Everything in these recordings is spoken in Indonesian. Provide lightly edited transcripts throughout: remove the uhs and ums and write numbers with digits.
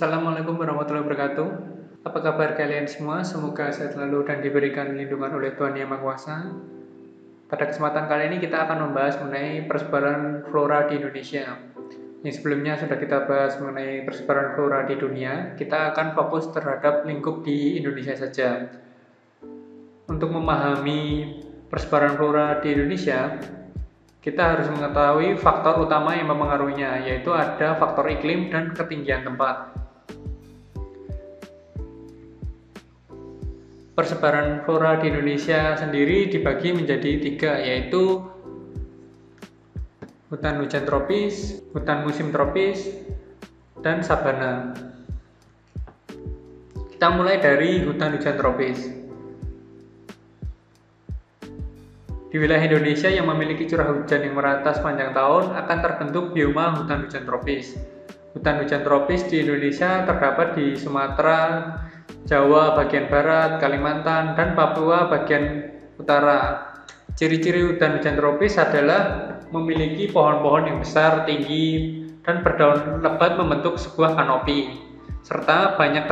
Assalamualaikum warahmatullahi wabarakatuh. Apa kabar kalian semua? Semoga sehat selalu dan diberikan lindungan oleh Tuhan Yang Maha Kuasa. Pada kesempatan kali ini kita akan membahas mengenai persebaran flora di Indonesia. Yang sebelumnya sudah kita bahas mengenai persebaran flora di dunia, kita akan fokus terhadap lingkup di Indonesia saja. Untuk memahami persebaran flora di Indonesia, kita harus mengetahui faktor utama yang mempengaruhinya, yaitu ada faktor iklim dan ketinggian tempat. Persebaran flora di Indonesia sendiri dibagi menjadi 3, yaitu hutan hujan tropis, hutan musim tropis, dan sabana. Kita mulai dari hutan hujan tropis. Di wilayah Indonesia yang memiliki curah hujan yang merata sepanjang tahun akan terbentuk bioma hutan hujan tropis. Hutan hujan tropis di Indonesia terdapat di Sumatera, Jawa bagian barat, Kalimantan, dan Papua bagian utara. Ciri-ciri hutan hujan tropis adalah memiliki pohon-pohon yang besar, tinggi, dan berdaun lebat membentuk sebuah kanopi, serta banyak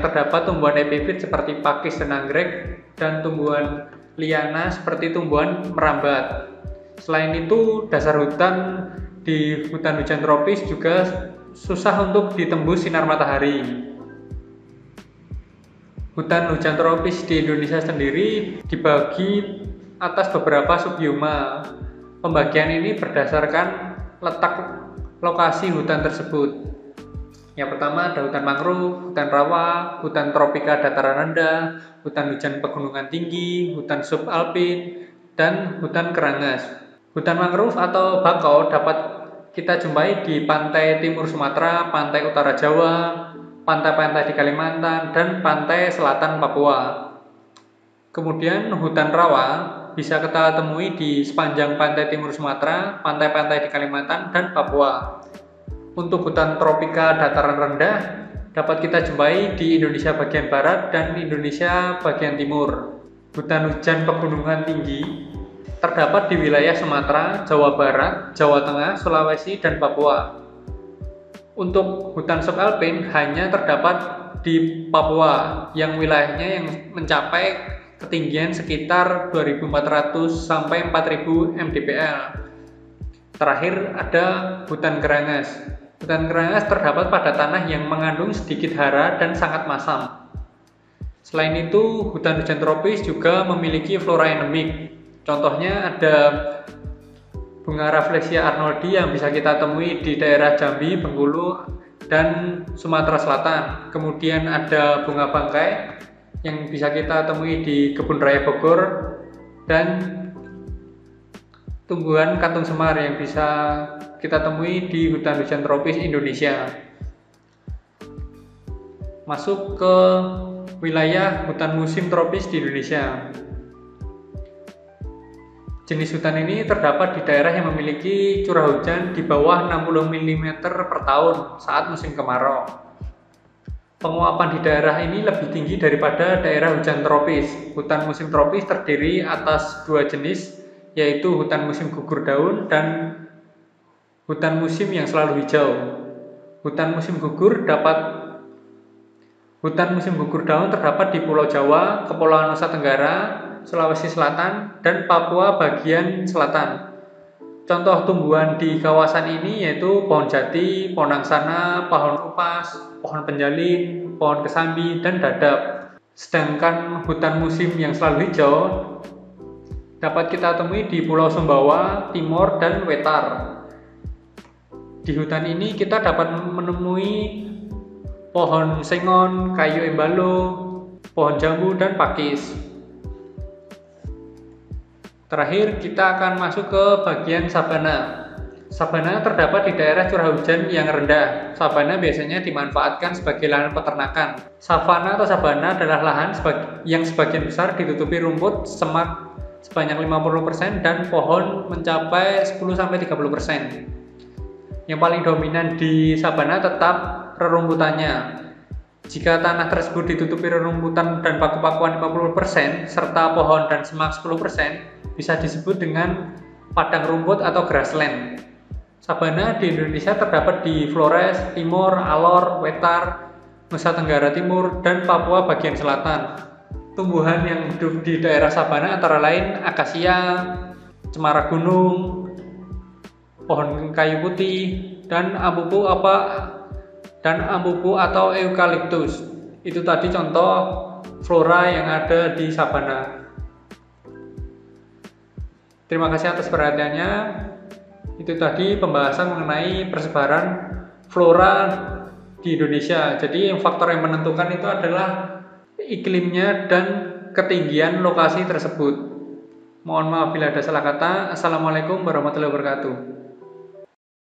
terdapat tumbuhan epifit seperti pakis dan anggrek, dan tumbuhan liana seperti tumbuhan merambat. Selain itu, dasar hutan di hutan hujan tropis juga susah untuk ditembus sinar matahari. Hutan hujan tropis di Indonesia sendiri dibagi atas beberapa subbioma. Pembagian ini berdasarkan letak lokasi hutan tersebut. Yang pertama ada hutan mangrove, hutan rawa, hutan tropika dataran rendah, hutan hujan pegunungan tinggi, hutan subalpin, dan hutan kerangas. Hutan mangrove atau bakau dapat kita jumpai di pantai timur Sumatera, pantai utara Jawa, pantai-pantai di Kalimantan, dan pantai selatan Papua. Kemudian hutan rawa bisa kita temui di sepanjang pantai timur Sumatera, pantai-pantai di Kalimantan, dan Papua. Untuk hutan tropika dataran rendah dapat kita jumpai di Indonesia bagian barat dan Indonesia bagian timur. Hutan hujan pegunungan tinggi terdapat di wilayah Sumatera, Jawa Barat, Jawa Tengah, Sulawesi, dan Papua. Untuk hutan subalpin hanya terdapat di Papua yang wilayahnya yang mencapai ketinggian sekitar 2.400 sampai 4.000 mdpl. Terakhir ada hutan kerangas. Hutan kerangas terdapat pada tanah yang mengandung sedikit hara dan sangat masam. Selain itu, hutan hujan tropis juga memiliki flora endemik. Contohnya ada bunga Rafflesia arnoldi yang bisa kita temui di daerah Jambi, Bengkulu, dan Sumatera Selatan. Kemudian ada bunga bangkai yang bisa kita temui di Kebun Raya Bogor, dan tumbuhan kantung semar yang bisa kita temui di hutan hujan tropis Indonesia. Masuk ke wilayah hutan musim tropis di Indonesia. Jenis hutan ini terdapat di daerah yang memiliki curah hujan di bawah 60 mm per tahun saat musim kemarau. Penguapan di daerah ini lebih tinggi daripada daerah hujan tropis. Hutan musim tropis terdiri atas 2 jenis, yaitu hutan musim gugur daun dan hutan musim yang selalu hijau. Hutan musim gugur daun terdapat di Pulau Jawa, Kepulauan Nusa Tenggara, Sulawesi Selatan, dan Papua bagian selatan. Contoh tumbuhan di kawasan ini yaitu pohon jati, pohon angsana, pohon upas, pohon penjalin, pohon kesambi, dan dadap. Sedangkan hutan musim yang selalu hijau dapat kita temui di Pulau Sumbawa, Timor, dan Wetar. Di hutan ini kita dapat menemui pohon sengon, kayu embalo, pohon jambu, dan pakis. Terakhir, kita akan masuk ke bagian sabana. Sabana terdapat di daerah curah hujan yang rendah. Sabana biasanya dimanfaatkan sebagai lahan peternakan. Savana atau sabana adalah lahan yang sebagian besar ditutupi rumput, semak sebanyak 50%, dan pohon mencapai 10-30%. Yang paling dominan di sabana tetap rerumputannya. Jika tanah tersebut ditutupi rerumputan dan paku-pakuan 50%, serta pohon dan semak 10%, bisa disebut dengan padang rumput atau grassland. Sabana di Indonesia terdapat di Flores, Timor, Alor, Wetar, Nusa Tenggara Timur, dan Papua bagian selatan. Tumbuhan yang hidup di daerah sabana antara lain akasia, cemara gunung, pohon kayu putih, dan ampupu atau eukaliptus. Itu tadi contoh flora yang ada di sabana. Terima kasih atas perhatiannya. Itu tadi pembahasan mengenai persebaran flora di Indonesia. Jadi faktor yang menentukan itu adalah iklimnya dan ketinggian lokasi tersebut. Mohon maaf bila ada salah kata. Assalamualaikum warahmatullahi wabarakatuh.